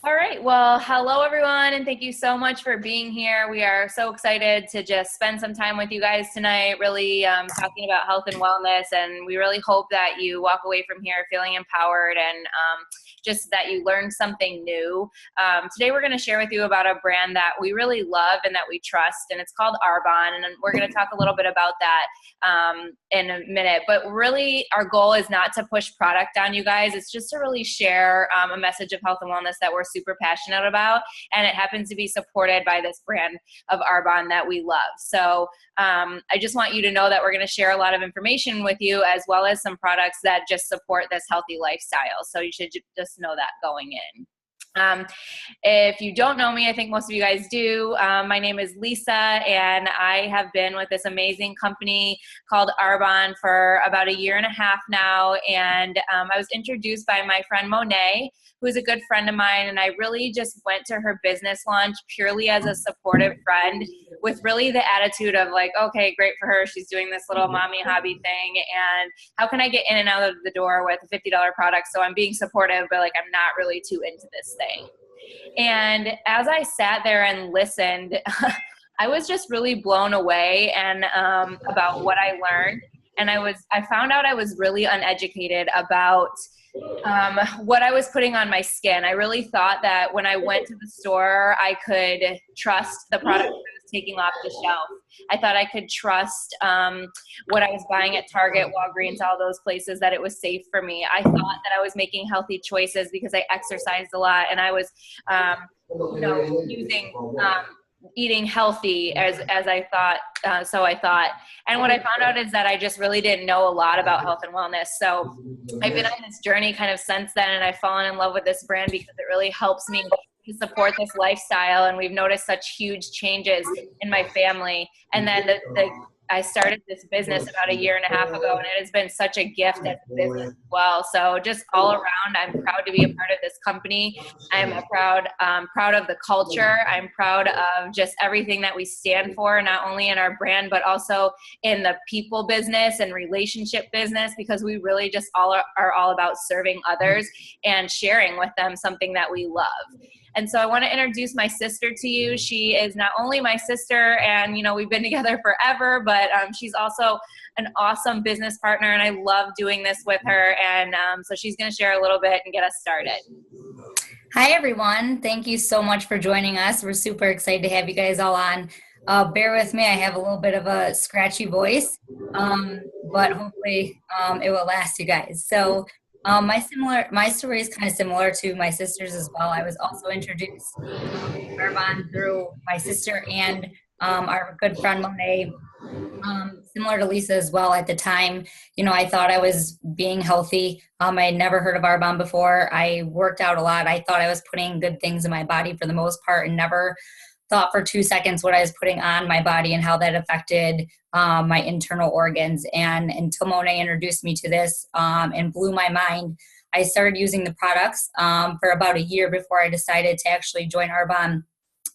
All right. Well, hello everyone, and thank you so much for being here. We are so excited to just spend some time with you guys tonight, really talking about health and wellness. And we really hope that you walk away from here feeling empowered and just that you learned something new. Today, we're going to share with you about a brand that we really love and that we trust, and it's called Arbonne. And we're going to talk a little bit about that in a minute. But really, our goal is not to push product on you guys. It's just to really share a message of health and wellness that we're super passionate about, and it happens to be supported by this brand of Arbonne that we love. So I just want you to know that we're going to share a lot of information with you, as well as some products that just support this healthy lifestyle. So you should just know that going in. If you don't know me, I think most of you guys do. My name is Lisa, and I have been with this amazing company called Arbonne for about a year and a half now. And I was introduced by my friend Monet, who's a good friend of mine. And I really just went to her business launch purely as a supportive friend, with really the attitude of like, okay, great for her. She's doing this little mommy hobby thing. And how can I get in and out of the door with a $50 product? So I'm being supportive, but like, I'm not really too into this thing. And as I sat there and listened, I was just really blown away and about what I learned. And I found out I was really uneducated about what I was putting on my skin. I really thought that when I went to the store, I could trust the product I was taking off the shelf. I thought I could trust what I was buying at Target, Walgreens, all those places, that it was safe for me. I thought that I was making healthy choices because I exercised a lot, and I was, using eating healthy as I thought. So I thought, and what I found out is that I just really didn't know a lot about health and wellness. So I've been on this journey kind of since then, and I've fallen in love with this brand because it really helps me to support this lifestyle. And we've noticed such huge changes in my family. And then I started this business about a year and a half ago, and it has been such a gift as a business as well. So just all around, I'm proud to be a part of this company. I'm proud of the culture. I'm proud of just everything that we stand for, not only in our brand, but also in the people business and relationship business, because we really just are all about serving others and sharing with them something that we love. And so I want to introduce my sister to you. She is not only my sister, and we've been together forever, but she's also an awesome business partner, and I love doing this with her. And so she's going to share a little bit and get us started. Hi, everyone. Thank you so much for joining us. We're super excited to have you guys all on. Bear with me. I have a little bit of a scratchy voice, but hopefully it will last you guys. So my story is kind of similar to my sister's as well. I was also introduced to Arbonne through my sister and our good friend Monet. Similar to Lisa as well. At the time, I thought I was being healthy. I had never heard of Arbonne before. I worked out a lot. I thought I was putting good things in my body for the most part, and never thought for 2 seconds what I was putting on my body and how that affected my internal organs. And until Monet introduced me to this and blew my mind, I started using the products for about a year before I decided to actually join Arbonne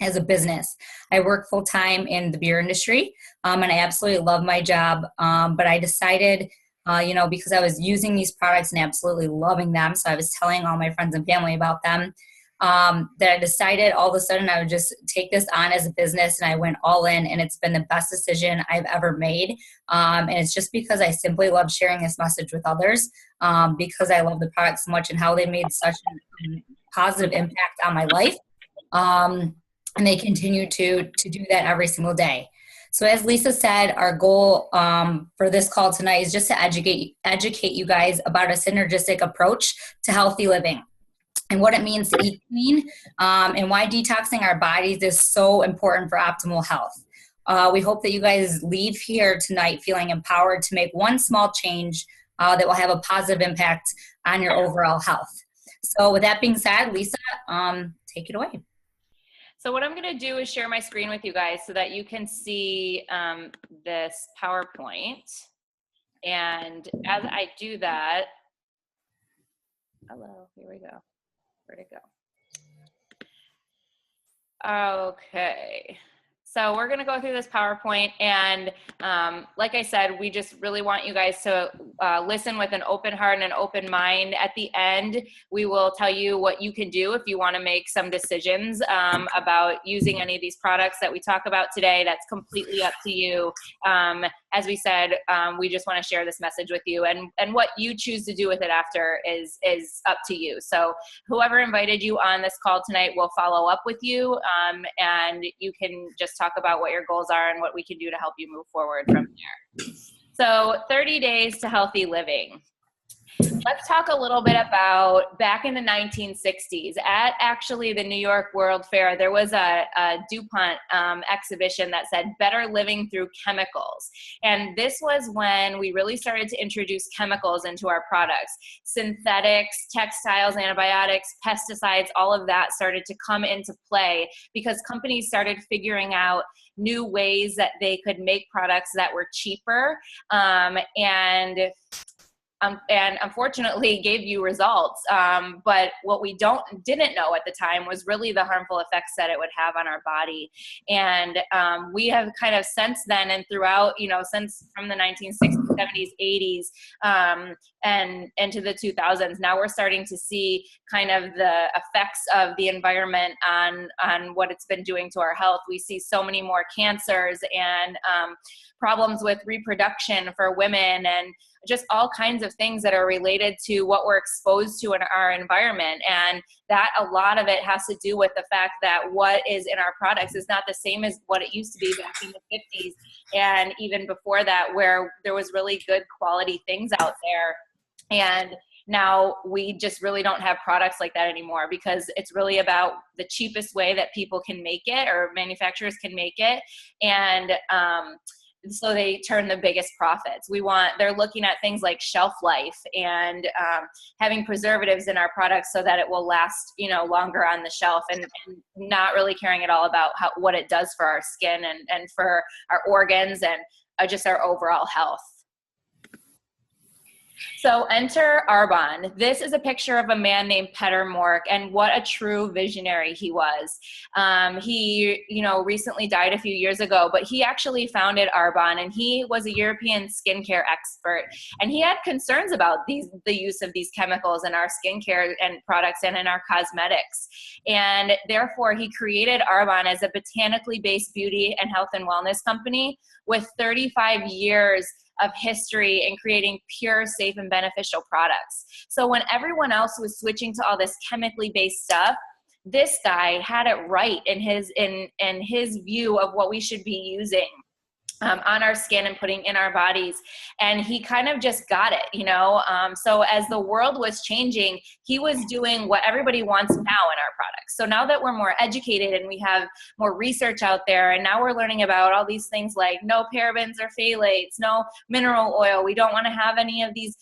as a business. I work full time in the beer industry, and I absolutely love my job. But I decided, because I was using these products and absolutely loving them, so I was telling all my friends and family about them, that I decided all of a sudden I would just take this on as a business, and I went all in, and it's been the best decision I've ever made. And it's just because I simply love sharing this message with others, because I love the product so much and how they made such a positive impact on my life. And they continue to do that every single day. So as Lisa said, our goal for this call tonight is just to educate you guys about a synergistic approach to healthy living and what it means to eat clean, and why detoxing our bodies is so important for optimal health. We hope that you guys leave here tonight feeling empowered to make one small change that will have a positive impact on your overall health. So with that being said, Lisa, take it away. So what I'm going to do is share my screen with you guys so that you can see this PowerPoint. And as I do that, hello, here we go. Where'd it go? Okay. So we're going to go through this PowerPoint, and like I said, we just really want you guys to listen with an open heart and an open mind. At the end, we will tell you what you can do if you want to make some decisions about using any of these products that we talk about today. That's completely up to you. As we said, we just want to share this message with you, and what you choose to do with it after is up to you. So whoever invited you on this call tonight will follow up with you, and you can just talk about what your goals are and what we can do to help you move forward from there. So 30 days to healthy living. Let's talk a little bit about back in the 1960s at actually the New York World Fair. There was a DuPont exhibition that said better living through chemicals. And this was when we really started to introduce chemicals into our products. Synthetics, textiles, antibiotics, pesticides, all of that started to come into play because companies started figuring out new ways that they could make products that were cheaper and unfortunately gave you results. But what we didn't know at the time was really the harmful effects that it would have on our body. And we have kind of since then and throughout, since from the 1960s, 70s, 80s, and into the 2000s, now we're starting to see kind of the effects of the environment on what it's been doing to our health. We see so many more cancers and problems with reproduction for women, and just all kinds of things that are related to what we're exposed to in our environment. And that a lot of it has to do with the fact that what is in our products is not the same as what it used to be back in the 50s and even before that, where there was really good quality things out there. And now we just really don't have products like that anymore because it's really about the cheapest way that people can make it or manufacturers can make it. And so they turn the biggest profits. They're looking at things like shelf life and having preservatives in our products so that it will last, longer on the shelf, and not really caring at all about what it does for our skin and for our organs and just our overall health. So enter Arbonne. This is a picture of a man named Peter Mork, and what a true visionary he was. He, recently died a few years ago, but he actually founded Arbonne, and he was a European skincare expert. And he had concerns about the use of these chemicals in our skincare and products and in our cosmetics. And therefore, he created Arbonne as a botanically based beauty and health and wellness company with 35 years of history in creating pure, safe, and beneficial products. So when everyone else was switching to all this chemically based stuff, this guy had it right in his view of what we should be using on our skin and putting in our bodies. And he kind of just got it, so as the world was changing, he was doing what everybody wants now in our products. So now that we're more educated and we have more research out there, and now we're learning about all these things like no parabens or phthalates, no mineral oil, we don't want to have any of these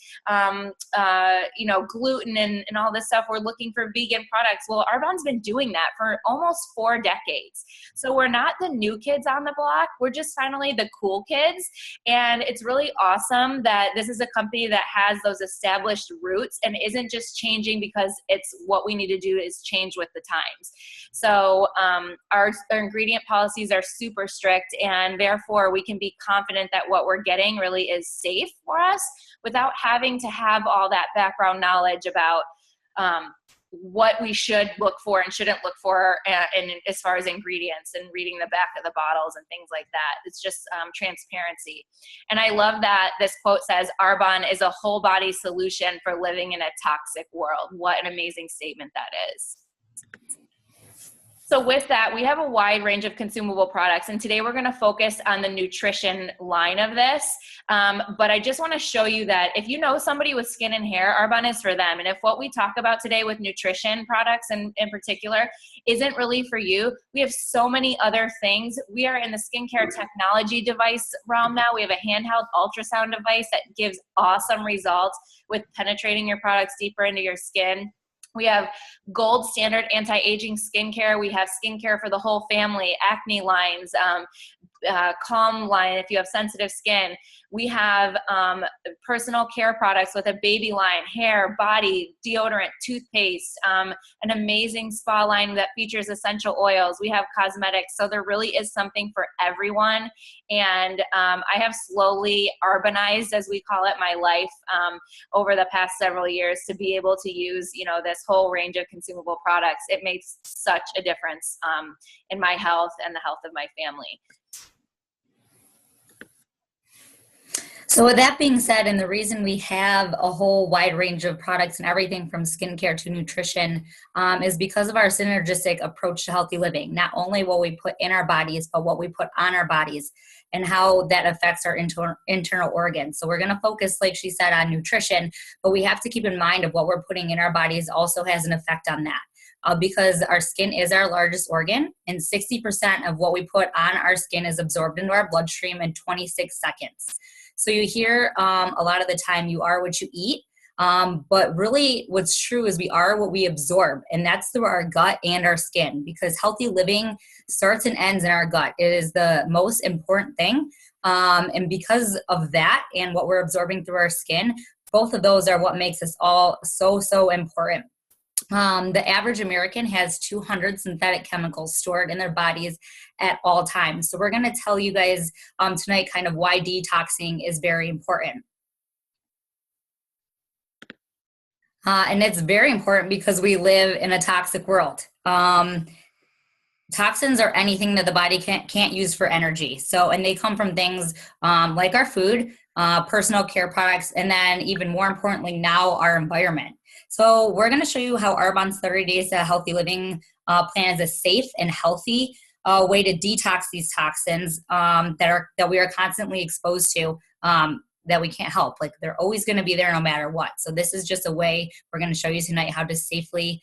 gluten and all this stuff. We're looking for vegan products. Well, Arbonne's been doing that for almost 4 decades. So we're not the new kids on the block. We're just finally the cool kids. And it's really awesome that this is a company that has those established roots and isn't just changing because it's what we need to do is change with the times. So our ingredient policies are super strict, and therefore we can be confident that what we're getting really is safe for us without having to have all that background knowledge about what we should look for and shouldn't look for and as far as ingredients and reading the back of the bottles and things like that. It's just transparency. And I love that this quote says, Arbonne is a whole body solution for living in a toxic world. What an amazing statement that is. So with that, we have a wide range of consumable products, and today we're going to focus on the nutrition line of this. But I just want to show you that if you know somebody with skin and hair, Arbonne is for them. And if what we talk about today with nutrition products in particular isn't really for you, we have so many other things. We are in the skincare technology device realm now. We have a handheld ultrasound device that gives awesome results with penetrating your products deeper into your skin. We have gold standard anti-aging skincare. We have skincare for the whole family, acne lines, calm line if you have sensitive skin. We have personal care products with a baby line, hair, body, deodorant, toothpaste, an amazing spa line that features essential oils. We have cosmetics. So there really is something for everyone. And I have slowly urbanized, as we call it, my life over the past several years to be able to use, this whole range of consumable products. It makes such a difference in my health and the health of my family. So with that being said, and the reason we have a whole wide range of products and everything from skincare to nutrition is because of our synergistic approach to healthy living. Not only what we put in our bodies, but what we put on our bodies and how that affects our internal organs. So we're going to focus, like she said, on nutrition, but we have to keep in mind of what we're putting in our bodies also has an effect on that. Because our skin is our largest organ, and 60% of what we put on our skin is absorbed into our bloodstream in 26 seconds. So you hear a lot of the time, you are what you eat, but really what's true is we are what we absorb, and that's through our gut and our skin, because healthy living starts and ends in our gut. It is the most important thing, and because of that and what we're absorbing through our skin, both of those are what makes us all so important. The average American has 200 synthetic chemicals stored in their bodies at all times. So we're going to tell you guys tonight kind of why detoxing is very important. And it's very important because we live in a toxic world. Toxins are anything that the body can't use for energy. And they come from things like our food, personal care products, and then even more importantly now, our environment. So we're going to show you how Arbonne's 30 Days to Healthy Living plan is a safe and healthy way to detox these toxins that we are constantly exposed to that we can't help. Like, they're always going to be there no matter what. So this is just a way we're going to show you tonight how to safely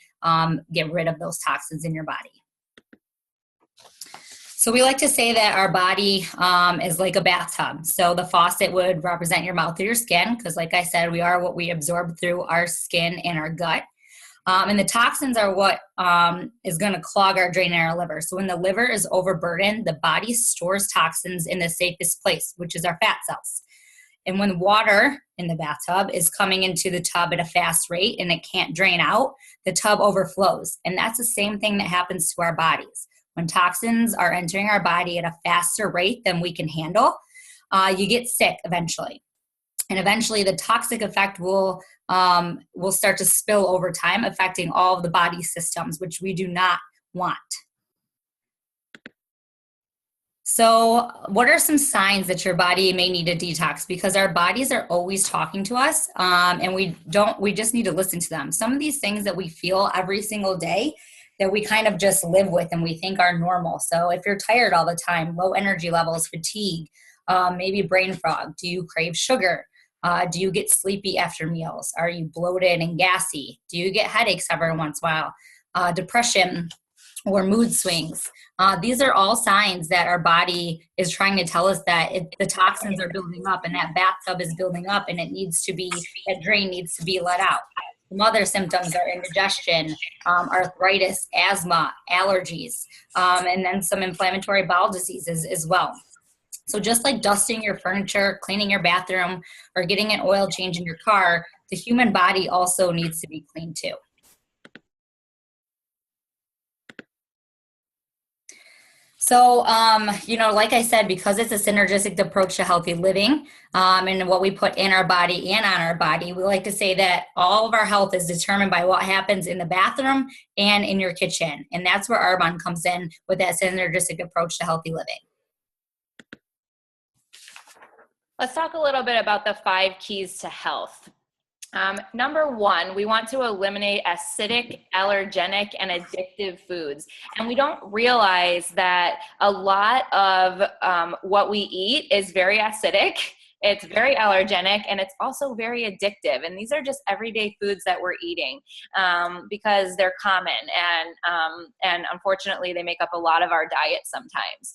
get rid of those toxins in your body. So we like to say that our body is like a bathtub. So the faucet would represent your mouth or your skin, because like I said, we are what we absorb through our skin and our gut. And the toxins are what is going to clog our drain in our liver. So when the liver is overburdened, the body stores toxins in the safest place, which is our fat cells. And when water in the bathtub is coming into the tub at a fast rate and it can't drain out, the tub overflows. And that's the same thing that happens to our bodies. When toxins are entering our body at a faster rate than we can handle, you get sick eventually. And eventually the toxic effect will start to spill over time, affecting all of the body systems, which we do not want. So what are some signs that your body may need a detox? Because our bodies are always talking to us, and we just need to listen to them. Some of these things that we feel every single day that we kind of just live with and we think are normal. So if you're tired all the time, low energy levels, fatigue, maybe brain fog, do you crave sugar? Do you get sleepy after meals? Are you bloated and gassy? Do you get headaches every once in a while? Depression or mood swings? These are all signs that our body is trying to tell us that the toxins are building up and that bathtub is building up and that drain needs to be let out. Some other symptoms are indigestion, arthritis, asthma, allergies, and then some inflammatory bowel diseases as well. So just like dusting your furniture, cleaning your bathroom, or getting an oil change in your car, the human body also needs to be cleaned too. So, like I said, because it's a synergistic approach to healthy living and what we put in our body and on our body, we like to say that all of our health is determined by what happens in the bathroom and in your kitchen. And that's where Arbonne comes in with that synergistic approach to healthy living. Let's talk a little bit about the 5 keys to health. Number 1, we want to eliminate acidic, allergenic, and addictive foods. And we don't realize that a lot of what we eat is very acidic, it's very allergenic, and it's also very addictive. And these are just everyday foods that we're eating because they're common. And unfortunately, they make up a lot of our diet sometimes.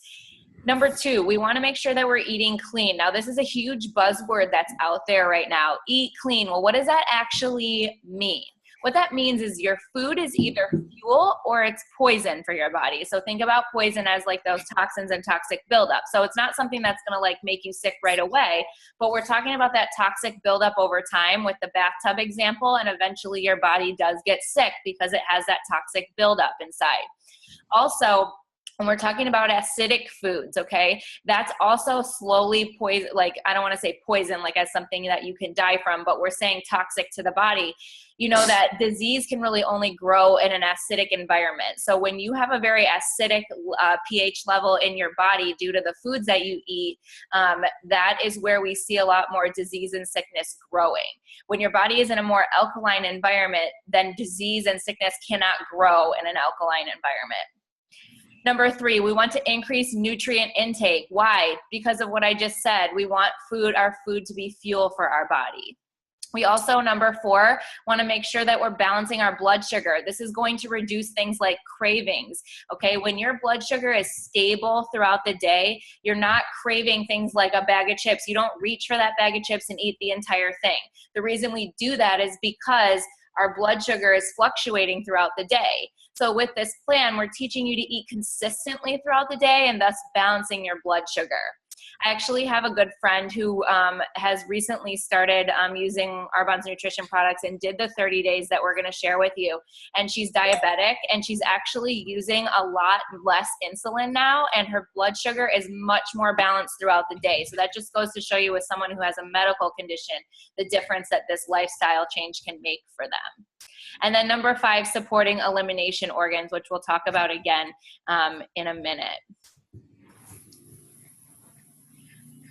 Number 2, we want to make sure that we're eating clean. Now, this is a huge buzzword that's out there right now. Eat clean. Well, what does that actually mean? What that means is your food is either fuel or it's poison for your body. So think about poison as like those toxins and toxic buildup. So it's not something that's going to like make you sick right away, but we're talking about that toxic buildup over time with the bathtub example, and eventually your body does get sick because it has that toxic buildup inside. Also, when we're talking about acidic foods, okay, that's also slowly poison, like I don't want to say poison like as something that you can die from, but we're saying toxic to the body. You know that disease can really only grow in an acidic environment. So when you have a very acidic pH level in your body due to the foods that you eat, that is where we see a lot more disease and sickness growing. When your body is in a more alkaline environment, then disease and sickness cannot grow in an alkaline environment. Number 3, we want to increase nutrient intake. Why? Because of what I just said. We want our food to be fuel for our body. We also, number 4, want to make sure that we're balancing our blood sugar. This is going to reduce things like cravings, okay? When your blood sugar is stable throughout the day, you're not craving things like a bag of chips. You don't reach for that bag of chips and eat the entire thing. The reason we do that is because our blood sugar is fluctuating throughout the day. So with this plan, we're teaching you to eat consistently throughout the day and thus balancing your blood sugar. I actually have a good friend who has recently started using Arbonne's nutrition products and did the 30 days that we're going to share with you. And she's diabetic, and she's actually using a lot less insulin now, and her blood sugar is much more balanced throughout the day. So that just goes to show you, with someone who has a medical condition, the difference that this lifestyle change can make for them. And then number 5, supporting elimination organs, which we'll talk about again in a minute.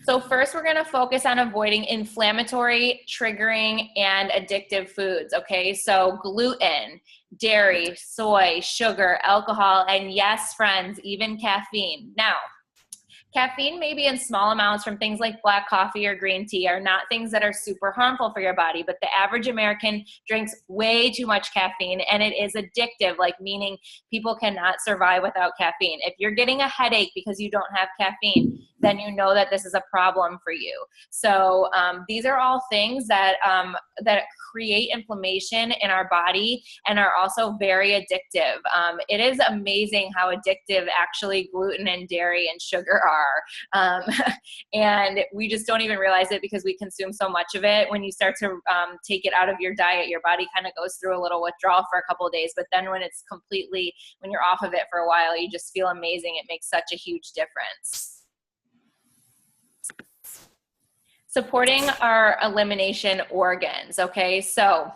So first, we're going to focus on avoiding inflammatory, triggering, and addictive foods, okay? So gluten, dairy, soy, sugar, alcohol, and yes, friends, even caffeine. Now, caffeine, maybe in small amounts from things like black coffee or green tea, are not things that are super harmful for your body, but the average American drinks way too much caffeine, and it is addictive, like meaning people cannot survive without caffeine. If you're getting a headache because you don't have caffeine, then you know that this is a problem for you. So these are all things that create inflammation in our body and are also very addictive. It is amazing how addictive actually gluten and dairy and sugar are. And we just don't even realize it because we consume so much of it. When you start to take it out of your diet, your body kind of goes through a little withdrawal for a couple of days. But then when you're off of it for a while, you just feel amazing. It makes such a huge difference. Supporting our elimination organs, okay? So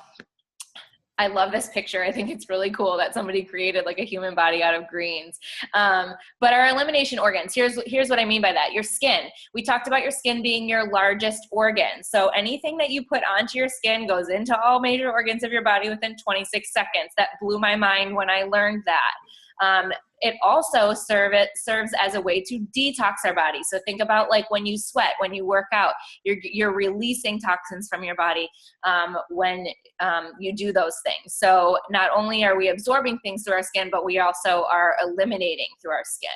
I love this picture. I think it's really cool that somebody created like a human body out of greens. But our elimination organs, here's what I mean by that. Your skin. We talked about your skin being your largest organ. So anything that you put onto your skin goes into all major organs of your body within 26 seconds. That blew my mind when I learned that. It also serves as a way to detox our body. So think about like when you sweat, when you work out, you're releasing toxins from your body when you do those things. So not only are we absorbing things through our skin, but we also are eliminating through our skin.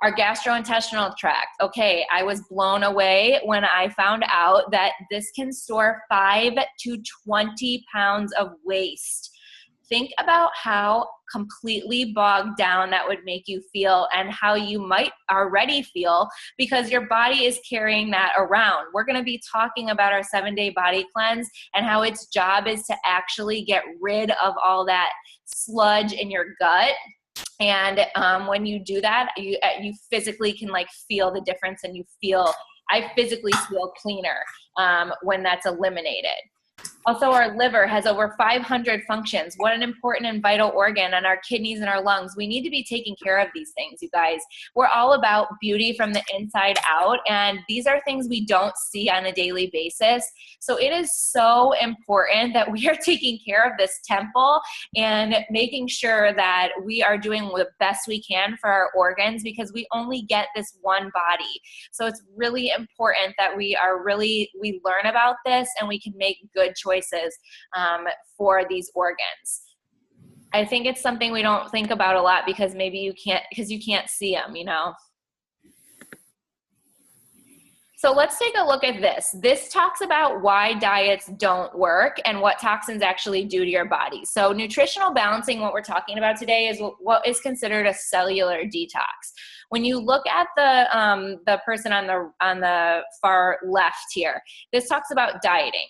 Our gastrointestinal tract. Okay, I was blown away when I found out that this can store 5 to 20 pounds of waste. Think about how completely bogged down that would make you feel and how you might already feel because your body is carrying that around. We're going to be talking about our 7-day body cleanse and how its job is to actually get rid of all that sludge in your gut. And when you do that, you physically can like feel the difference, and I physically feel cleaner when that's eliminated. Also, our liver has over 500 functions. What an important and vital organ, and our kidneys and our lungs. We need to be taking care of these things, you guys. We're all about beauty from the inside out, and these are things we don't see on a daily basis. So it is so important that we are taking care of this temple and making sure that we are doing the best we can for our organs, because we only get this one body. So it's really important that we learn about this and we can make good choices for these organs. I think it's something we don't think about a lot because maybe you can't see them, you know. So let's take a look at this. This talks about why diets don't work and what toxins actually do to your body. So nutritional balancing, what we're talking about today, is what is considered a cellular detox. When you look at the person on the far left here, this talks about dieting.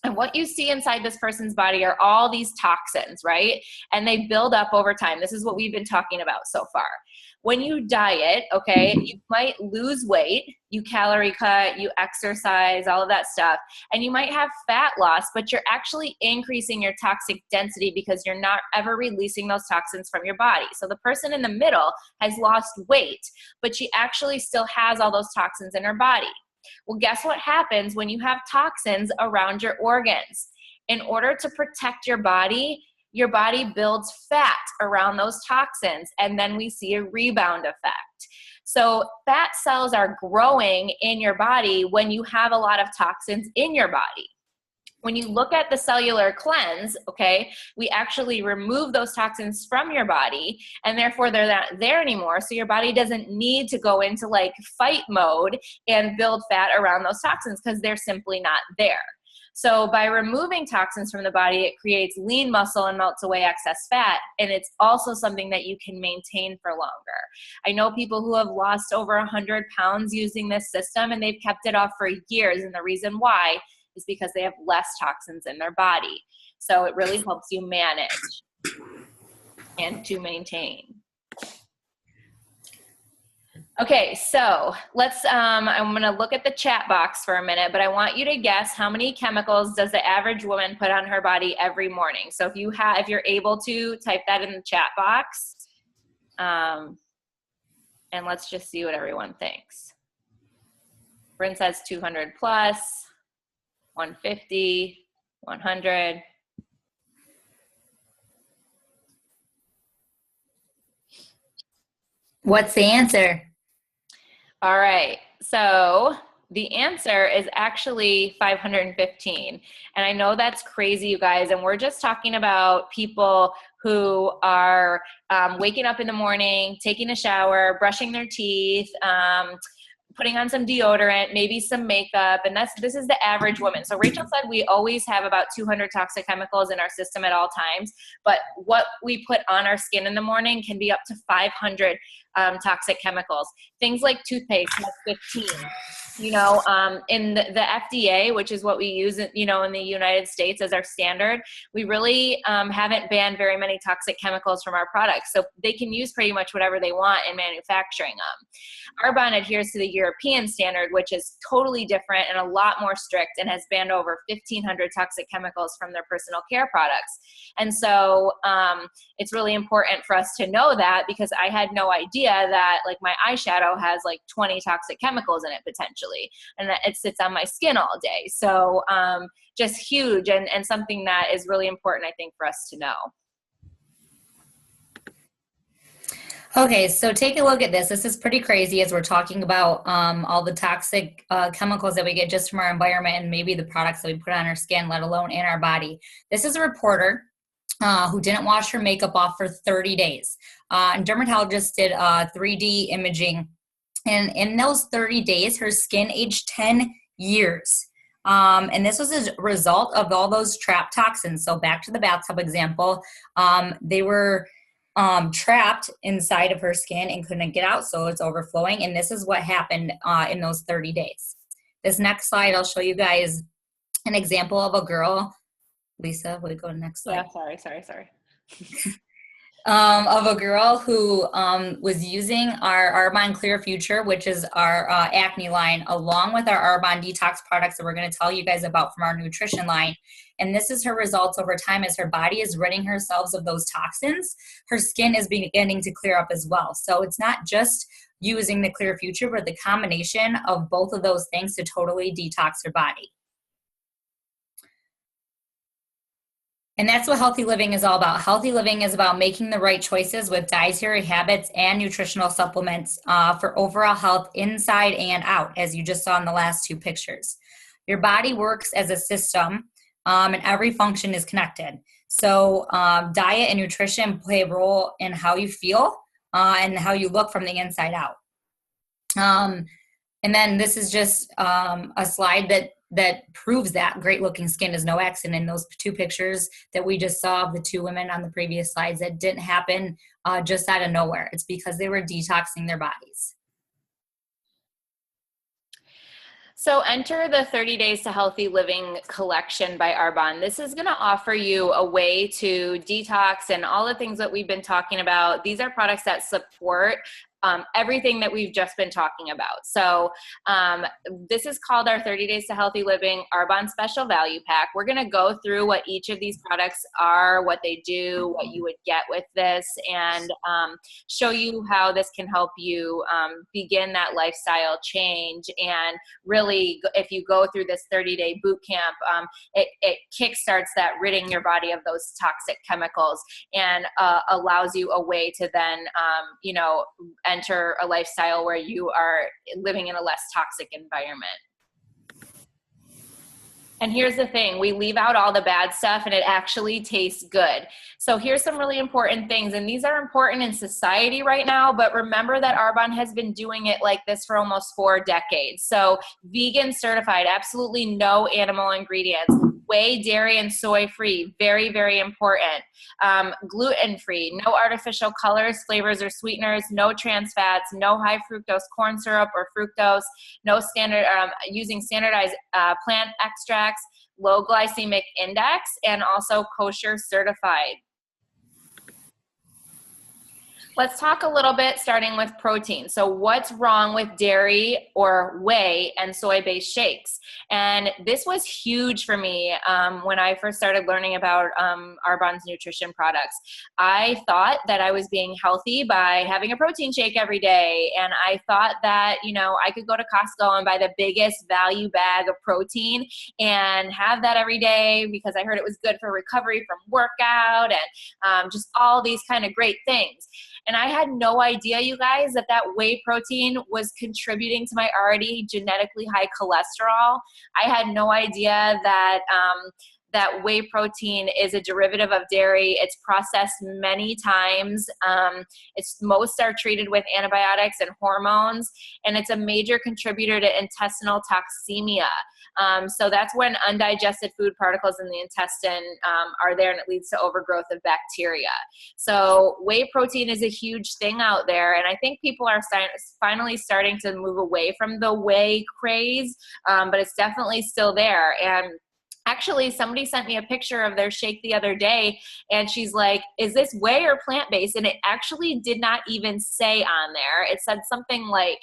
And what you see inside this person's body are all these toxins, right? And they build up over time. This is what we've been talking about so far. When you diet, okay, you might lose weight, you calorie cut, you exercise, all of that stuff, and you might have fat loss, but you're actually increasing your toxic density because you're not ever releasing those toxins from your body. So the person in the middle has lost weight, but she actually still has all those toxins in her body. Well, guess what happens when you have toxins around your organs? In order to protect your body builds fat around those toxins, and then we see a rebound effect. So fat cells are growing in your body when you have a lot of toxins in your body. When you look at the cellular cleanse, okay, we actually remove those toxins from your body, and therefore they're not there anymore. So your body doesn't need to go into like fight mode and build fat around those toxins because they're simply not there. So by removing toxins from the body, it creates lean muscle and melts away excess fat. And it's also something that you can maintain for longer. I know people who have lost over 100 pounds using this system, and they've kept it off for years. And the reason why is because they have less toxins in their body. So it really helps you manage and to maintain. Okay, so let's, I'm gonna look at the chat box for a minute, but I want you to guess how many chemicals does the average woman put on her body every morning? So if you're able to, type that in the chat box. And let's just see what everyone thinks. Bryn says 200 plus, 150, 100. What's the answer? All right, so the answer is actually 515. And I know that's crazy, you guys, and we're just talking about people who are waking up in the morning, taking a shower, brushing their teeth, putting on some deodorant, maybe some makeup, and this is the average woman. So Rachel said we always have about 200 toxic chemicals in our system at all times, but what we put on our skin in the morning can be up to 500 toxic chemicals. Things like toothpaste has 15. You know, in the FDA, which is what we use, you know, in the United States as our standard, we really haven't banned very many toxic chemicals from our products. So they can use pretty much whatever they want in manufacturing them. Arbonne adheres to the European standard, which is totally different and a lot more strict, and has banned over 1,500 toxic chemicals from their personal care products. And so it's really important for us to know that, because I had no idea that like my eyeshadow has like 20 toxic chemicals in it potentially, and that it sits on my skin all day. So just huge, and something that is really important, I think, for us to know. Okay, so take a look at this. This is pretty crazy as we're talking about all the toxic chemicals that we get just from our environment and maybe the products that we put on our skin, let alone in our body. This is a reporter who didn't wash her makeup off for 30 days. And dermatologist did 3D imaging. And in those 30 days, her skin aged 10 years. And this was a result of all those trapped toxins. So back to the bathtub example, they were trapped inside of her skin and couldn't get out, so it's overflowing. And this is what happened in those 30 days. This next slide, I'll show you guys an example of a girl. Lisa, will you go to the next slide? Yeah, sorry. Of a girl who was using our Arbonne Clear Future, which is our acne line, along with our Arbonne Detox products that we're going to tell you guys about from our nutrition line. And this is her results over time. As her body is ridding herself of those toxins, her skin is beginning to clear up as well. So it's not just using the Clear Future, but the combination of both of those things to totally detox her body. And that's what healthy living is all about. Healthy living is about making the right choices with dietary habits and nutritional supplements for overall health inside and out, as you just saw in the last two pictures. Your body works as a system, and every function is connected. So diet and nutrition play a role in how you feel and how you look from the inside out. And then this is just a slide that proves that great looking skin is no accident. In those two pictures that we just saw of the two women on the previous slides, that didn't happen just out of nowhere. It's because they were detoxing their bodies. So enter the 30 Days to Healthy Living collection by Arbonne. This is going to offer you a way to detox and all the things that we've been talking about. These are products that support everything that we've just been talking about. So this is called our 30 Days to Healthy Living Arbonne Special Value Pack. We're going to go through what each of these products are, what they do, what you would get with this, and show you how this can help you begin that lifestyle change. And really, if you go through this 30-day boot camp, it kickstarts that ridding your body of those toxic chemicals and allows you a way to then, enter a lifestyle where you are living in a less toxic environment. And here's the thing, we leave out all the bad stuff and it actually tastes good. So here's some really important things, and these are important in society right now, but remember that Arbonne has been doing it like this for almost 4 decades. So vegan certified, absolutely no animal ingredients. Whey, dairy, and soy-free, very, very important. Gluten-free, no artificial colors, flavors, or sweeteners, no trans fats, no high fructose corn syrup or fructose, no using standardized plant extracts, low glycemic index, and also kosher certified. Let's talk a little bit starting with protein. So what's wrong with dairy or whey and soy-based shakes? And this was huge for me when I first started learning about Arbonne's nutrition products. I thought that I was being healthy by having a protein shake every day. And I thought that, I could go to Costco and buy the biggest value bag of protein and have that every day because I heard it was good for recovery from workout and just all these kind of great things. And I had no idea, you guys, that whey protein was contributing to my already genetically high cholesterol. I had no idea that that whey protein is a derivative of dairy. It's processed many times. Most are treated with antibiotics and hormones, and it's a major contributor to intestinal toxemia. So that's when undigested food particles in the intestine are there, and it leads to overgrowth of bacteria. So whey protein is a huge thing out there, and I think people are finally starting to move away from the whey craze, but it's definitely still there. And actually, somebody sent me a picture of their shake the other day, and she's like, is this whey or plant-based? And it actually did not even say on there. It said something like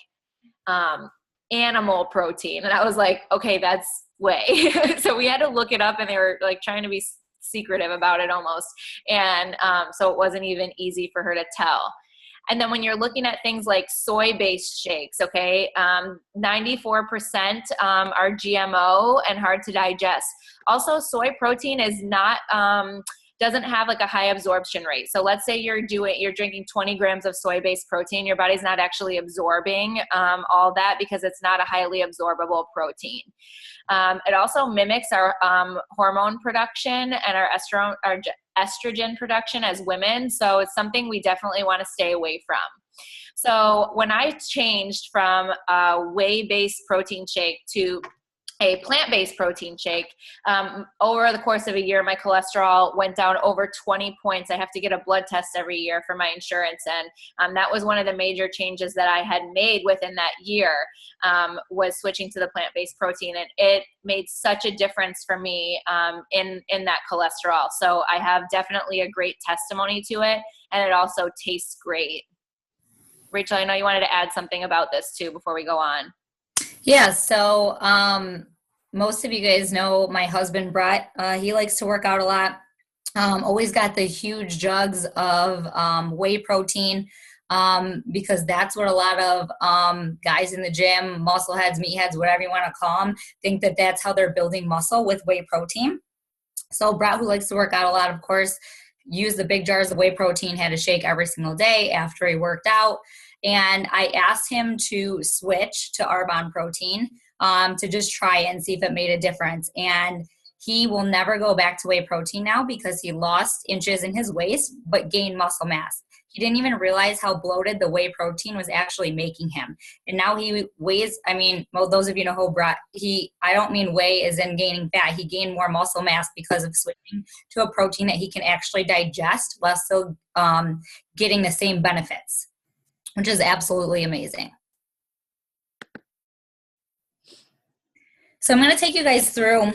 animal protein. And I was like, okay, that's whey. So we had to look it up, and they were like trying to be secretive about it almost. And so it wasn't even easy for her to tell. And then when you're looking at things like soy-based shakes, okay, 94% are GMO and hard to digest. Also, soy protein is not doesn't have like a high absorption rate. So let's say you're drinking 20 grams of soy-based protein, your body's not actually absorbing all that because it's not a highly absorbable protein. It also mimics our hormone production and our estrogen production as women. So it's something we definitely want to stay away from. So when I changed from a whey-based protein shake to a plant-based protein shake, over the course of a year, my cholesterol went down over 20 points. I have to get a blood test every year for my insurance. And that was one of the major changes that I had made within that year, was switching to the plant-based protein. And it made such a difference for me in that cholesterol. So I have definitely a great testimony to it. And it also tastes great. Rachel, I know you wanted to add something about this too before we go on. Yeah, so most of you guys know my husband, Brett. He likes to work out a lot. Always got the huge jugs of whey protein because that's what a lot of guys in the gym, muscle heads, meatheads, whatever you want to call them, think that that's how they're building muscle with whey protein. So Brett, who likes to work out a lot, of course, used the big jars of whey protein, had a shake every single day after he worked out. And I asked him to switch to Arbonne protein to just try it and see if it made a difference. And He will never go back to whey protein now because he lost inches in his waist but gained muscle mass. He didn't even realize how bloated the whey protein was actually making him. And now he weighs, I mean, well, those of you know who brought, I don't mean whey as in gaining fat. He gained more muscle mass because of switching to a protein that he can actually digest while still getting the same benefits, which is absolutely amazing. So I'm going to take you guys through,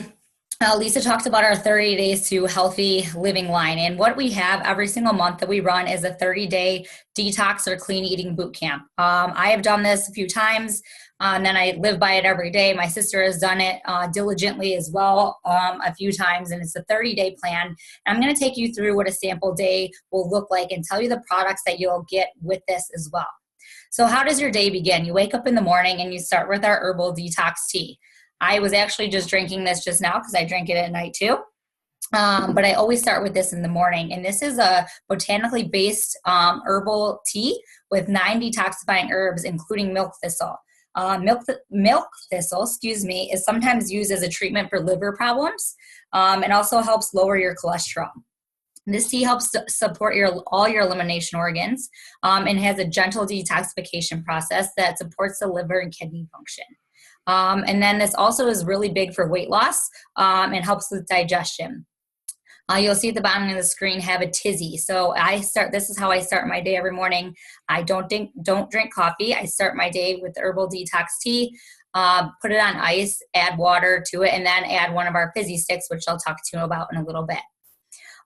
Lisa talked about our 30 days to healthy living line, and what we have every single month that we run is a 30-day detox or clean eating boot camp. I have done this a few times, and then I live by it every day. My sister has done it diligently as well a few times, and it's a 30-day plan. And I'm going to take you through what a sample day will look like and tell you the products that you'll get with this as well. So how does your day begin? You wake up in the morning and you start with our herbal detox tea. I was actually just drinking this just now because I drink it at night too. But I always start with this in the morning. And this is a botanically based herbal tea with 9 detoxifying herbs, including milk thistle. Milk thistle, is sometimes used as a treatment for liver problems and also helps lower your cholesterol. This tea helps support all your elimination organs and has a gentle detoxification process that supports the liver and kidney function. And then this also is really big for weight loss and helps with digestion. You'll see at the bottom of the screen have a tizzy. So this is how I start my day every morning. I don't drink coffee. I start my day with the herbal detox tea, put it on ice, add water to it, and then add one of our fizzy sticks, which I'll talk to you about in a little bit.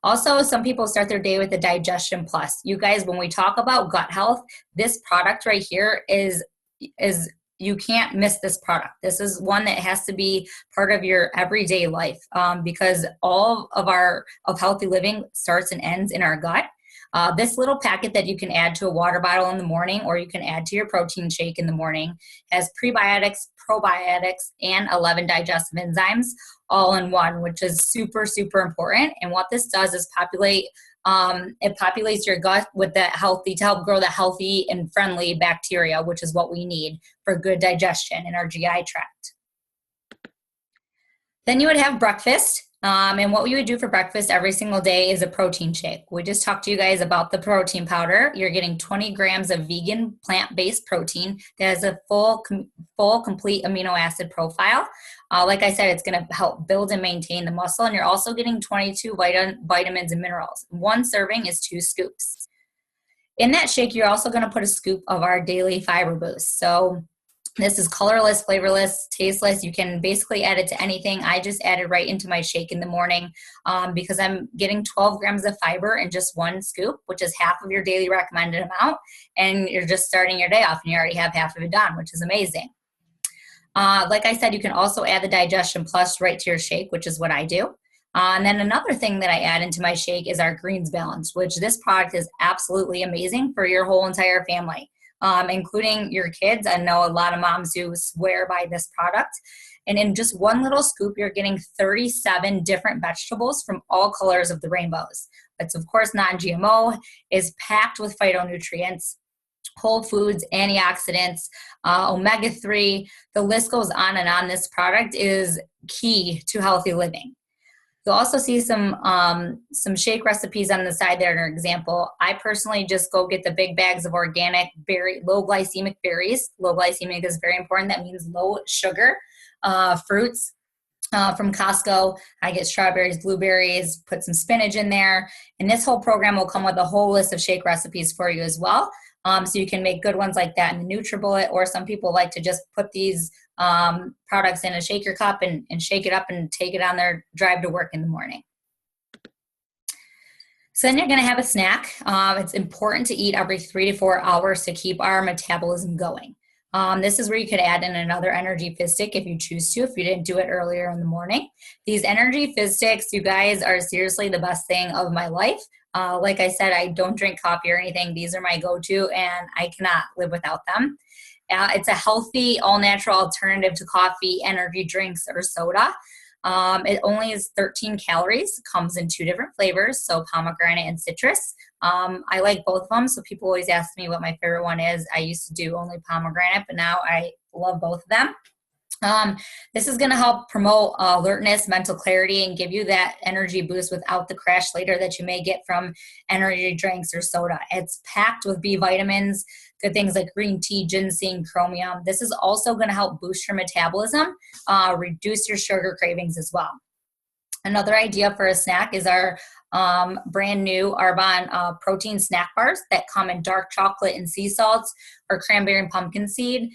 Also, some people start their day with the Digestion Plus. You guys, when we talk about gut health, this product right here is you can't miss this product. This is one that has to be part of your everyday life because all of healthy living starts and ends in our gut. This little packet that you can add to a water bottle in the morning, or you can add to your protein shake in the morning, has prebiotics, probiotics, and 11 digestive enzymes all in one, which is super, super important. And what this does is it populates your gut with that to help grow the healthy and friendly bacteria, which is what we need for good digestion in our GI tract. Then you would have breakfast. And what we would do for breakfast every single day is a protein shake. We just talked to you guys about the protein powder. You're getting 20 grams of vegan plant-based protein that has a full complete amino acid profile. Like I said, it's going to help build and maintain the muscle, and you're also getting 22 vitamins and minerals. One serving is 2 scoops. In that shake, you're also going to put a scoop of our daily fiber boost. So this is colorless, flavorless, tasteless. You can basically add it to anything. I just add it right into my shake in the morning because I'm getting 12 grams of fiber in just 1 scoop, which is half of your daily recommended amount. And you're just starting your day off and you already have half of it done, which is amazing. Like I said, you can also add the Digestion Plus right to your shake, which is what I do. And then another thing that I add into my shake is our Greens Balance, which this product is absolutely amazing for your whole entire family. Including your kids. I know a lot of moms who swear by this product. And in just 1 little scoop, you're getting 37 different vegetables from all colors of the rainbows. It's, of course, non-GMO, is packed with phytonutrients, whole foods, antioxidants, omega-3. The list goes on and on. This product is key to healthy living. You'll also see some shake recipes on the side there. An example, I personally just go get the big bags of organic low glycemic berries. Low glycemic is very important. That means low sugar fruits from Costco. I get strawberries, blueberries, put some spinach in there. And this whole program will come with a whole list of shake recipes for you as well. So you can make good ones like that in the NutriBullet, or some people like to just put these products in a shaker cup and shake it up and take it on their drive to work in the morning. So then you're going to have a snack. It's important to eat every 3 to 4 hours to keep our metabolism going. This is where you could add in another Energy Fizz stick if you choose to, if you didn't do it earlier in the morning. These Energy Fizz sticks, you guys, are seriously the best thing of my life. Like I said, I don't drink coffee or anything. These are my go-to, and I cannot live without them. It's a healthy, all-natural alternative to coffee, energy drinks, or soda. It only is 13 calories. It comes in 2 different flavors, so pomegranate and citrus. I like both of them, so people always ask me what my favorite one is. I used to do only pomegranate, but now I love both of them. Um, this is going to help promote alertness, mental clarity, and give you that energy boost without the crash later that you may get from energy drinks or soda. It's packed with B vitamins, good things like green tea, ginseng, chromium. This is also going to help boost your metabolism, reduce your sugar cravings as well. Another idea for a snack is our brand new Arbonne protein snack bars that come in dark chocolate and sea salts, or cranberry and pumpkin seed.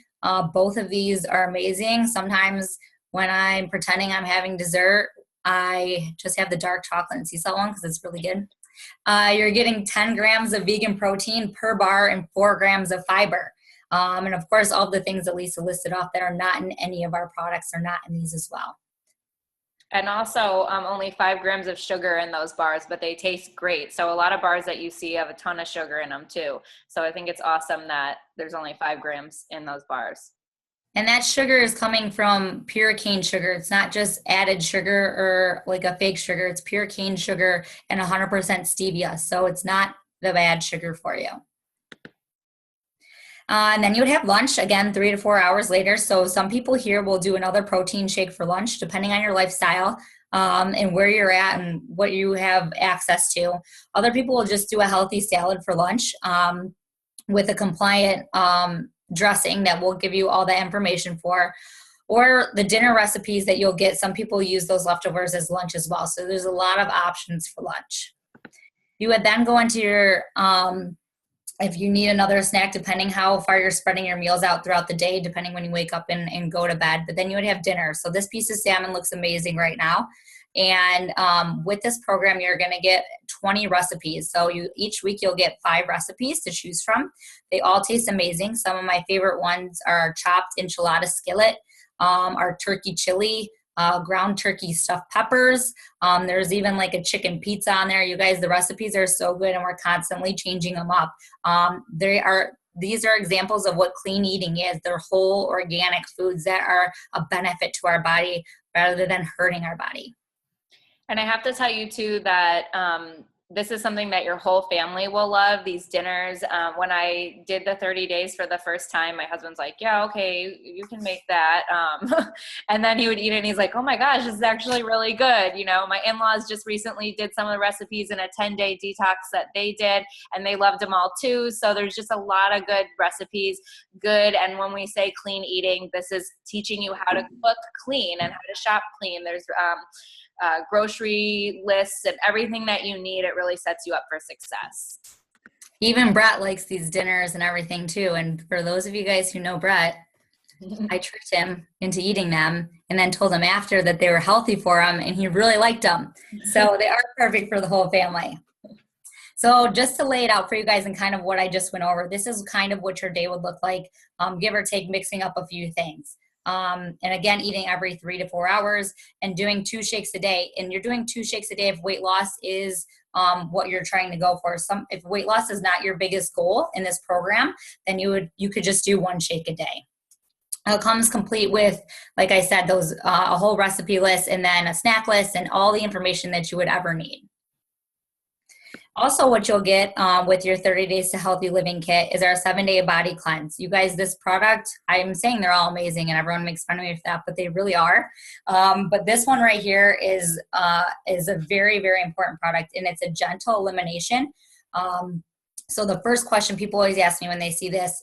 Both of these are amazing. Sometimes when I'm pretending I'm having dessert, I just have the dark chocolate and sea salt one because it's really good. You're getting 10 grams of vegan protein per bar and 4 grams of fiber. And of course, all the things that Lisa listed off that are not in any of our products are not in these as well. And also only 5 grams of sugar in those bars, but they taste great. So a lot of bars that you see have a ton of sugar in them too. So I think it's awesome that there's only 5 grams in those bars. And that sugar is coming from pure cane sugar. It's not just added sugar or like a fake sugar. It's pure cane sugar and 100% stevia. So it's not the bad sugar for you. And then you would have lunch, again, 3 to 4 hours later. So some people here will do another protein shake for lunch, depending on your lifestyle and where you're at and what you have access to. Other people will just do a healthy salad for lunch with a compliant dressing that will give you all the information for. Or the dinner recipes that you'll get, some people use those leftovers as lunch as well. So there's a lot of options for lunch. You would then go into your if you need another snack, depending how far you're spreading your meals out throughout the day, depending when you wake up and go to bed. But then you would have dinner. So this piece of salmon looks amazing right now. And with this program, you're going to get 20 recipes. So each week you'll get 5 recipes to choose from. They all taste amazing. Some of my favorite ones are chopped enchilada skillet, our turkey chili, ground turkey stuffed peppers. There's even like a chicken pizza on there. You guys, the recipes are so good and we're constantly changing them up. These are examples of what clean eating is. They're whole organic foods that are a benefit to our body rather than hurting our body. And I have to tell you too that this is something that your whole family will love, these dinners. When I did the 30 days for the first time, my husband's like, yeah, okay, you can make that. And then he would eat it and he's like, oh my gosh, this is actually really good. You know, my in-laws just recently did some of the recipes in a 10-day detox that they did, and they loved them all too. So there's just a lot of good recipes, good. And when we say clean eating, this is teaching you how to cook clean and how to shop clean. There's grocery lists and everything that you need. It really sets you up for success. Even Brett likes these dinners and everything too. And for those of you guys who know Brett, I tricked him into eating them and then told him after that they were healthy for him, and he really liked them. So they are perfect for the whole family. So just to lay it out for you guys and kind of what I just went over, this is kind of what your day would look like, give or take, mixing up a few things. And again, eating every 3 to 4 hours and doing 2 shakes a day. And you're doing 2 shakes a day if weight loss is what you're trying to go for. If weight loss is not your biggest goal in this program, then you could just do 1 shake a day. It comes complete with, like I said, those a whole recipe list and then a snack list and all the information that you would ever need. Also, what you'll get with your 30 Days to Healthy Living Kit is our 7-day body cleanse. You guys, this product, I'm saying they're all amazing and everyone makes fun of me for that, but they really are. But this one right here is a very, very important product, and it's a gentle elimination. So the first question people always ask me when they see this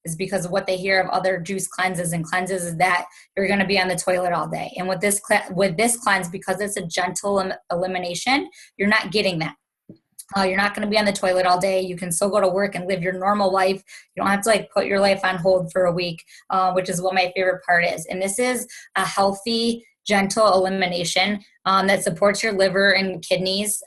is because of what they hear of other juice cleanses and cleanses is that you're going to be on the toilet all day. And with this cleanse, because it's a gentle elimination, you're not getting that. You're not going to be on the toilet all day. You can still go to work and live your normal life. You don't have to put your life on hold for a week, which is what my favorite part is. And this is a healthy, gentle elimination that supports your liver and kidneys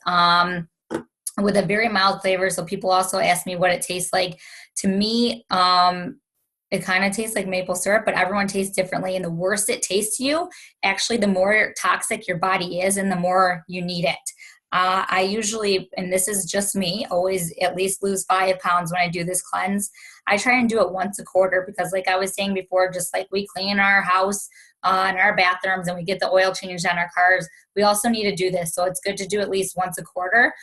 with a very mild flavor. So people also ask me what it tastes like. To me, it kind of tastes like maple syrup, but everyone tastes differently. And the worse it tastes to you, actually, the more toxic your body is and the more you need it. I usually, and this is just me, always at least lose 5 pounds when I do this cleanse. I try and do it once a quarter because like I was saying before, just like we clean our house and our bathrooms and we get the oil changed on our cars, we also need to do this. So it's good to do at least once a quarter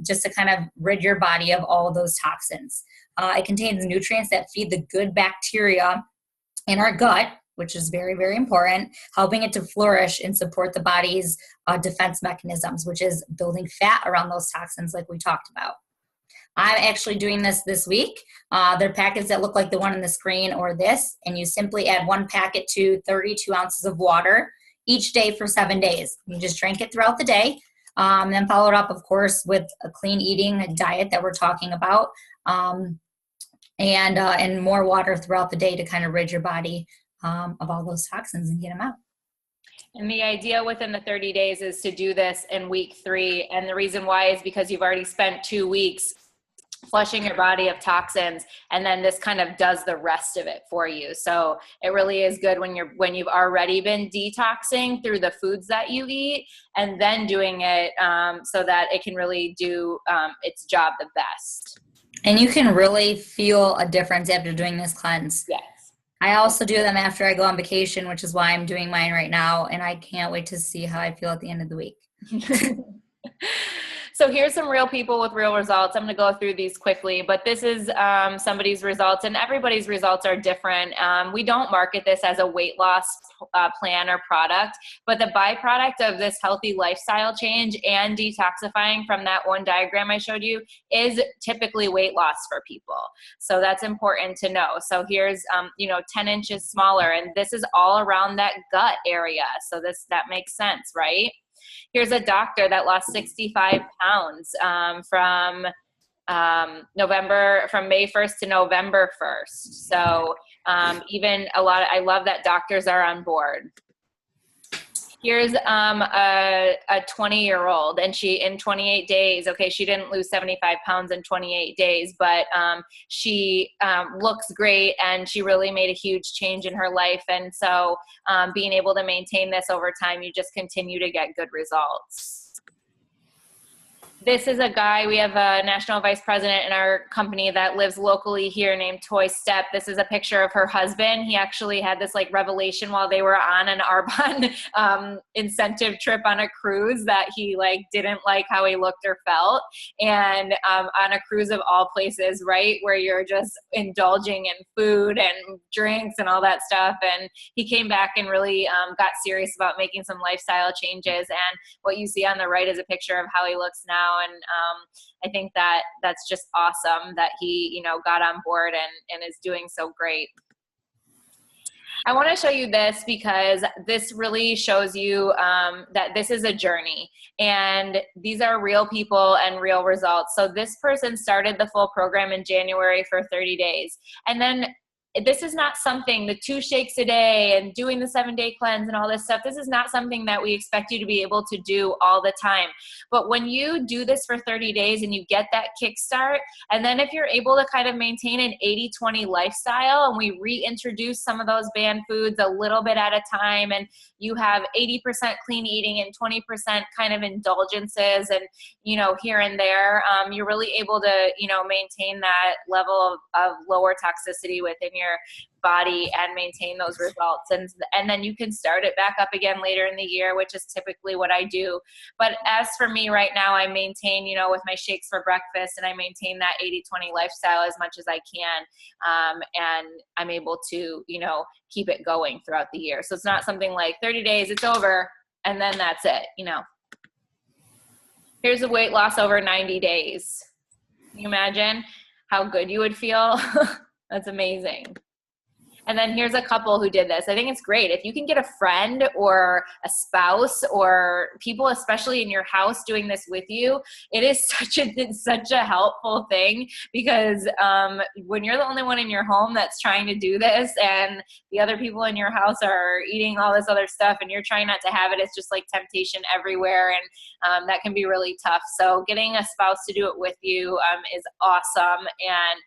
just to kind of rid your body of all of those toxins. It contains nutrients that feed the good bacteria in our gut, which is very, very important, helping it to flourish and support the body's defense mechanisms, which is building fat around those toxins like we talked about. I'm actually doing this week. They're packets that look like the one on the screen or this, and you simply add 1 packet to 32 ounces of water each day for 7 days. You just drink it throughout the day, then follow it up, of course, with a clean eating diet that we're talking about, and more water throughout the day to kind of rid your body of all those toxins and get them out. And the idea within the 30 days is to do this in week 3. And the reason why is because you've already spent 2 weeks flushing your body of toxins, and then this kind of does the rest of it for you. So it really is good when you've already been detoxing through the foods that you eat, and then doing it so that it can really do its job the best. And you can really feel a difference after doing this cleanse. Yes. I also do them after I go on vacation, which is why I'm doing mine right now, and I can't wait to see how I feel at the end of the week. So here's some real people with real results. I'm going to go through these quickly, but this is somebody's results, and everybody's results are different. We don't market this as a weight loss plan or product, but the byproduct of this healthy lifestyle change and detoxifying from that one diagram I showed you is typically weight loss for people. So that's important to know. So here's 10 inches smaller, and this is all around that gut area. So that makes sense, right? Here's a doctor that lost 65 pounds from May 1st to November 1st. So I love that doctors are on board. Here's a 20-year-old, and she, in 28 days, she didn't lose 75 pounds in 28 days, but she looks great, and she really made a huge change in her life. And so being able to maintain this over time, you just continue to get good results. This is a guy, we have a national vice president in our company that lives locally here named Toy Step. This is a picture of her husband. He actually had this revelation while they were on an Arbonne incentive trip on a cruise that he didn't like how he looked or felt. And on a cruise of all places, right, where you're just indulging in food and drinks and all that stuff. And he came back and really got serious about making some lifestyle changes. And what you see on the right is a picture of how he looks now. And I think that's just awesome that he, got on board and is doing so great. I want to show you this because this really shows you that this is a journey, and these are real people and real results. So this person started the full program in January for 30 days. And then this is not something, the 2 shakes a day and doing the 7-day cleanse and all this stuff, this is not something that we expect you to be able to do all the time. But when you do this for 30 days and you get that kickstart, and then if you're able to kind of maintain an 80-20 lifestyle, and we reintroduce some of those banned foods a little bit at a time, and you have 80% clean eating and 20% kind of indulgences and, here and there, you're really able to, maintain that level of lower toxicity within your body and maintain those results. And then you can start it back up again later in the year, which is typically what I do. But as for me right now, I maintain, with my shakes for breakfast, and I maintain that 80-20 lifestyle as much as I can. And I'm able to, keep it going throughout the year. So it's not something like 30 days, it's over, and then that's it, Here's a weight loss over 90 days. Can you imagine how good you would feel? That's amazing. And then here's a couple who did this. I think it's great. If you can get a friend or a spouse or people, especially in your house, doing this with you, it's such a helpful thing, because when you're the only one in your home that's trying to do this, and the other people in your house are eating all this other stuff and you're trying not to have it, it's just like temptation everywhere. And that can be really tough. So getting a spouse to do it with you is awesome. And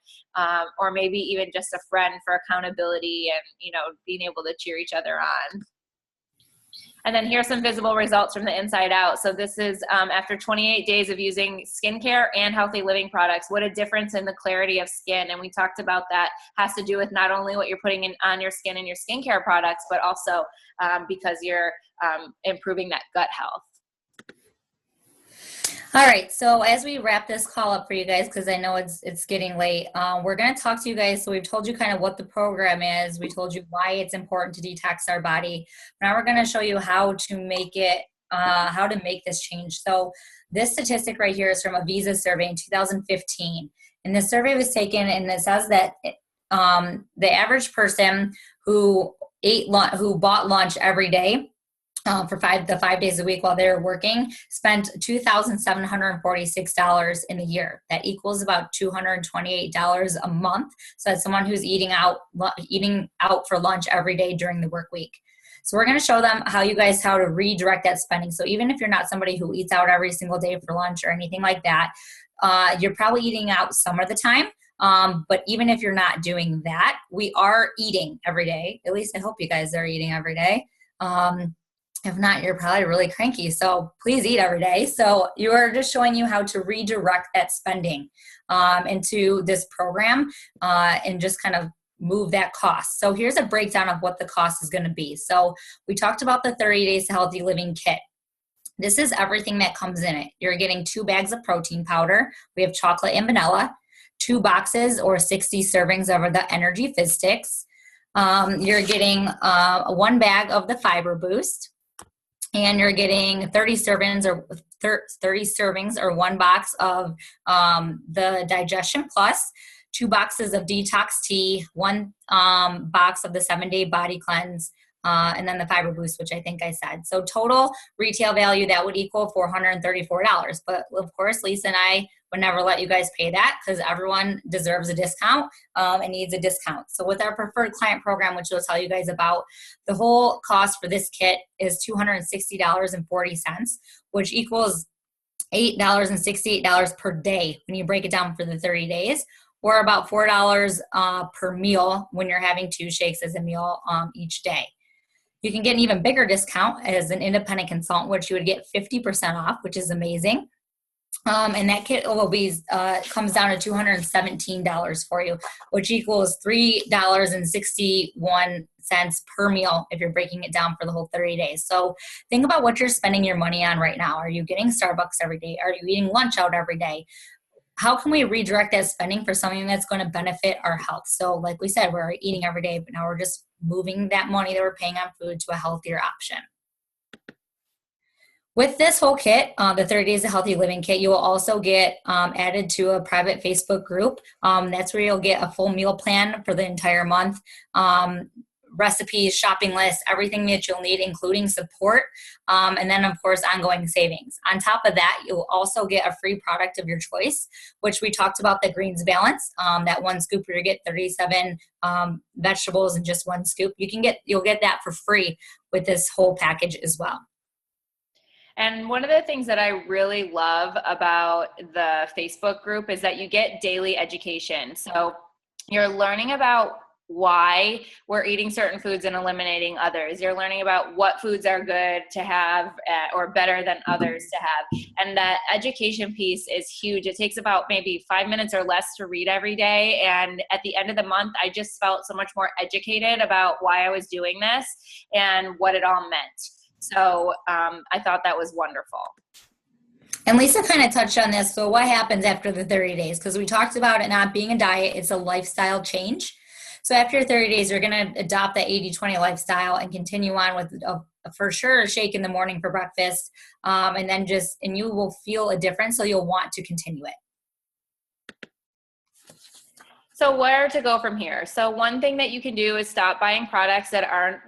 or maybe even just a friend for accountability and, being able to cheer each other on. And then here's some visible results from the inside out. So this is after 28 days of using skincare and healthy living products. What a difference in the clarity of skin. And we talked about that has to do with not only what you're putting on your skin and your skincare products, but also because you're improving that gut health. All right, so as we wrap this call up for you guys, because I know it's getting late, we're going to talk to you guys. So we've told you kind of what the program is. We told you why it's important to detox our body. Now we're going to show you how to make it, how to make this change. So this statistic right here is from a Visa survey in 2015, and this survey was taken, and it says that the average person who who bought lunch every day for 5 days a week while they were working spent $2,746 in a year. That equals about $228 a month. So that's someone who's eating out for lunch every day during the work week. So we're going to show them how to redirect that spending. So even if you're not somebody who eats out every single day for lunch or anything like that, you're probably eating out some of the time. But even if you're not doing that, we are eating every day. At least I hope you guys are eating every day. If not, you're probably really cranky. So please eat every day. So you are just showing you how to redirect that spending into this program and just kind of move that cost. So here's a breakdown of what the cost is going to be. So we talked about the 30 Days to Healthy Living Kit. This is everything that comes in it. You're getting 2 bags of protein powder. We have chocolate and vanilla, 2 boxes or 60 servings of the Energy Fizz Sticks. You're getting 1 bag of the Fiber Boost. And you're getting 30 servings or 1 box of the Digestion Plus, 2 boxes of Detox Tea, 1 box of the 7-Day Body Cleanse, and then the Fiber Boost, which I think I said. So total retail value, that would equal $434. But of course, Lisa and I would never let you guys pay that because everyone deserves a discount and needs a discount. So with our preferred client program, which we'll tell you guys about, the whole cost for this kit is $260.40, which equals $8.68 per day when you break it down for the 30 days, or about $4 per meal when you're having 2 shakes as a meal each day. You can get an even bigger discount as an independent consultant, which you would get 50% off, which is amazing. And that kit will be comes down to $217 for you, which equals $3.61 per meal if you're breaking it down for the whole 30 days. So think about what you're spending your money on right now. Are you getting Starbucks every day? Are you eating lunch out every day? How can we redirect that spending for something that's going to benefit our health? So like we said, we're eating every day, but now we're just moving that money that we're paying on food to a healthier option. With this whole kit, the 30 Days of Healthy Living Kit, you will also get added to a private Facebook group. That's where you'll get a full meal plan for the entire month, recipes, shopping lists, everything that you'll need, including support, and then, of course, ongoing savings. On top of that, you'll also get a free product of your choice, which we talked about, the Greens Balance, that 1 scoop where you get 37 vegetables in just 1 scoop. You'll get that for free with this whole package as well. And one of the things that I really love about the Facebook group is that you get daily education. So you're learning about why we're eating certain foods and eliminating others. You're learning about what foods are good to have or better than others to have. And that education piece is huge. It takes about maybe 5 minutes or less to read every day. And at the end of the month, I just felt so much more educated about why I was doing this and what it all meant. So I thought that was wonderful. And Lisa kind of touched on this. So what happens after the 30 days? Because we talked about it not being a diet, it's a lifestyle change. So after 30 days, you're going to adopt that 80-20 lifestyle and continue on with for sure a shake in the morning for breakfast. And then and you will feel a difference. So you'll want to continue it. So where to go from here? So one thing that you can do is stop buying products that aren't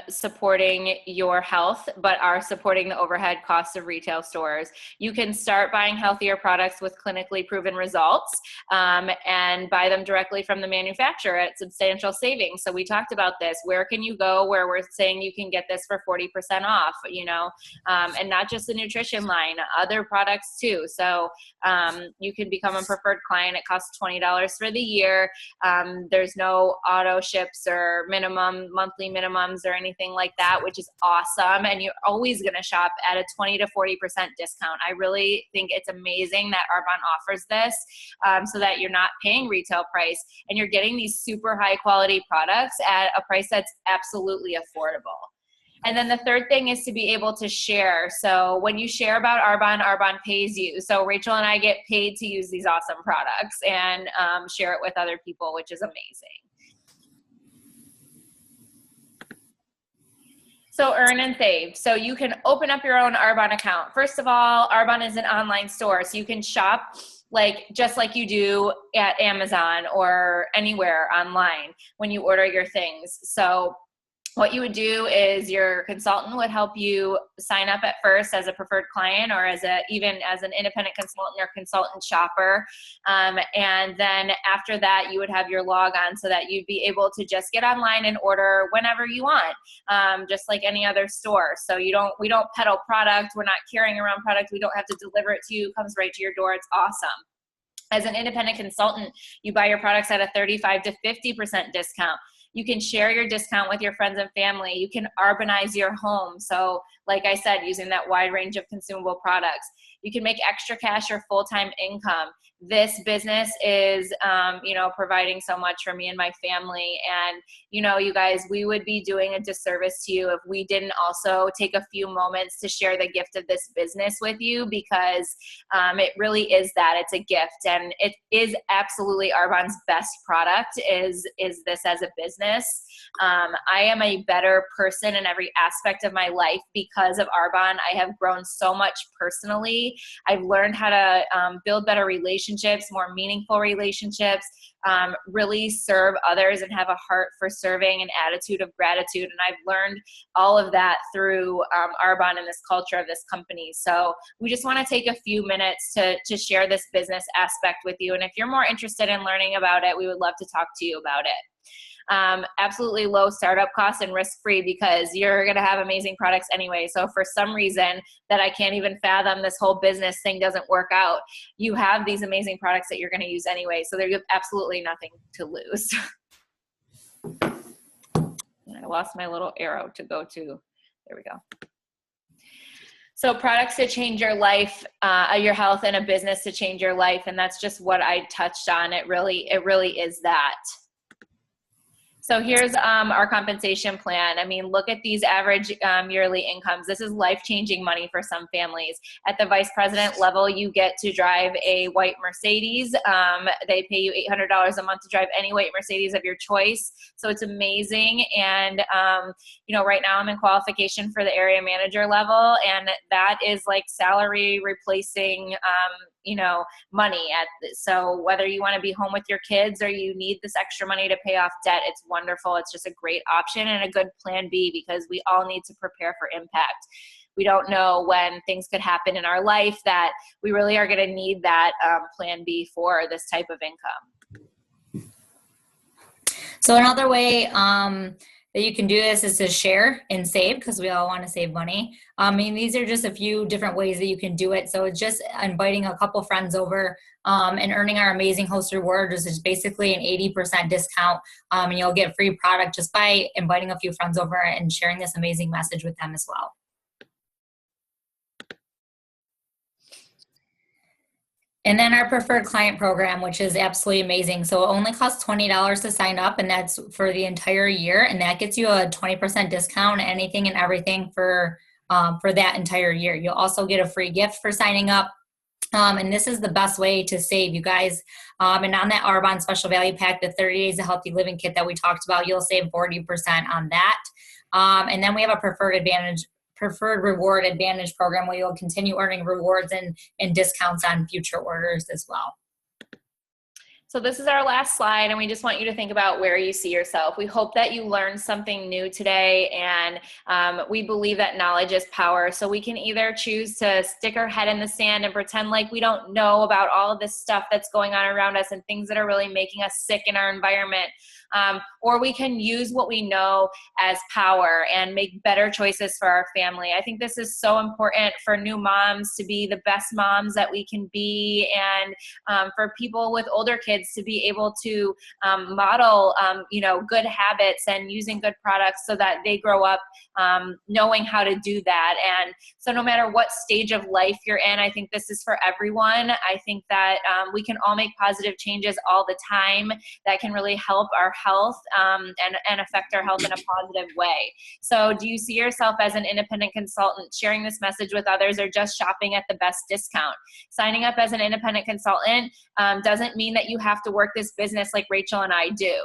supporting your health, but are supporting the overhead costs of retail stores. You can start buying healthier products with clinically proven results and buy them directly from the manufacturer at substantial savings. So we talked about this. Where can you go where we're saying you can get this for 40% off, and not just the nutrition line, other products too. So you can become a preferred client. It costs $20 for the year. There's no auto ships or monthly minimums or anything like that, which is awesome. And you're always going to shop at a 20 to 40% discount. I really think it's amazing that Arbonne offers this so that you're not paying retail price and you're getting these super high quality products at a price that's absolutely affordable. And then the third thing is to be able to share. So when you share about Arbonne, Arbonne pays you. So Rachel and I get paid to use these awesome products and share it with other people, which is amazing. So earn and save. So you can open up your own Arbonne account. First of all, Arbonne is an online store, so you can shop just like you do at Amazon or anywhere online when you order your things. So what you would do is your consultant would help you sign up at first as a preferred client or even as an independent consultant or consultant shopper. And then after that, you would have your log on so that you'd be able to just get online and order whenever you want, just like any other store. So we don't peddle product. We're not carrying around product. We don't have to deliver it to you. It comes right to your door. It's awesome. As an independent consultant, you buy your products at a 35 to 50% discount. You can share your discount with your friends and family. You can Arbonize your home. So like I said, using that wide range of consumable products. You can make extra cash or full-time income. This business is, providing so much for me and my family. And, you guys, we would be doing a disservice to you if we didn't also take a few moments to share the gift of this business with you, because it really is that. It's a gift. And it is absolutely Arbonne's best product is this as a business. I am a better person in every aspect of my life because of Arbonne. I have grown so much personally. I've learned how to build better relationships, more meaningful relationships, really serve others and have a heart for serving and attitude of gratitude. And I've learned all of that through Arbonne and this culture of this company. So we just want to take a few minutes to share this business aspect with you. And if you're more interested in learning about it, we would love to talk to you about it. Absolutely low startup costs and risk-free, because you're going to have amazing products anyway. So for some reason that I can't even fathom, this whole business thing doesn't work out, you have these amazing products that you're going to use anyway. So there's absolutely nothing to lose. I lost my little arrow to go to. There we go. So products to change your life, your health, and a business to change your life. And that's just what I touched on. It really is that. So here's our compensation plan. I mean, look at these average yearly incomes. This is life-changing money for some families. At the vice president level, you get to drive a white Mercedes. They pay you $800 a month to drive any white Mercedes of your choice. So it's amazing. And, right now I'm in qualification for the area manager level, and that is like salary replacing, money. So whether you want to be home with your kids or you need this extra money to pay off debt, it's wonderful. It's just a great option and a good plan B, because we all need to prepare for impact. We don't know when things could happen in our life that we really are going to need that plan B for this type of income. So another way that you can do this is to share and save, because we all want to save money. These are just a few different ways that you can do it. So it's just inviting a couple friends over and earning our amazing host reward, which is basically an 80% discount. And you'll get free product just by inviting a few friends over and sharing this amazing message with them as well. And then our preferred client program, which is absolutely amazing. So it only costs $20 to sign up, and that's for the entire year. And that gets you a 20% discount, anything and everything for that entire year. You'll also get a free gift for signing up. And this is the best way to save, you guys. And on that Arbonne Special Value Pack, the 30 Days of Healthy Living Kit that we talked about, you'll save 40% on that. And then we have a preferred reward advantage program where you'll continue earning rewards and discounts on future orders as well. So this is our last slide, and we just want you to think about where you see yourself. We hope that you learned something new today, and we believe that knowledge is power. So we can either choose to stick our head in the sand and pretend like we don't know about all of this stuff that's going on around us and things that are really making us sick in our environment. Or we can use what we know as power and make better choices for our family. I think this is so important for new moms to be the best moms that we can be, and for people with older kids kids to be able to model, good habits and using good products so that they grow up knowing how to do that. And so no matter what stage of life you're in, I think this is for everyone. I think that we can all make positive changes all the time that can really help our health and affect our health in a positive way. So do you see yourself as an independent consultant sharing this message with others, or just shopping at the best discount? Signing up as an independent consultant doesn't mean that you have to work this business like Rachel and I do.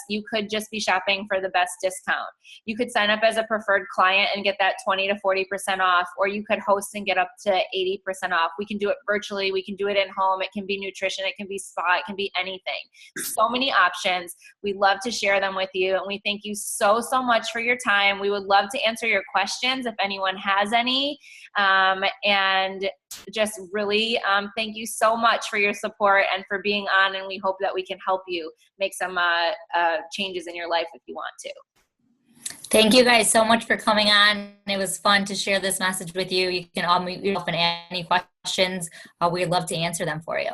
You could just be shopping for the best discount. You could sign up as a preferred client and get that 20 to 40% off, or you could host and get up to 80% off. We can do it virtually. We can do it in home. It can be nutrition. It can be spa. It can be anything. So many options. We love to share them with you. And we thank you so, so much for your time. We would love to answer your questions if anyone has any. And just really thank you so much for your support and for being on. And we hope that we can help you make some changes in your life if you want to. Thank you guys so much for coming on. It was fun to share this message with you. You can all mute yourself and ask any questions. We'd love to answer them for you.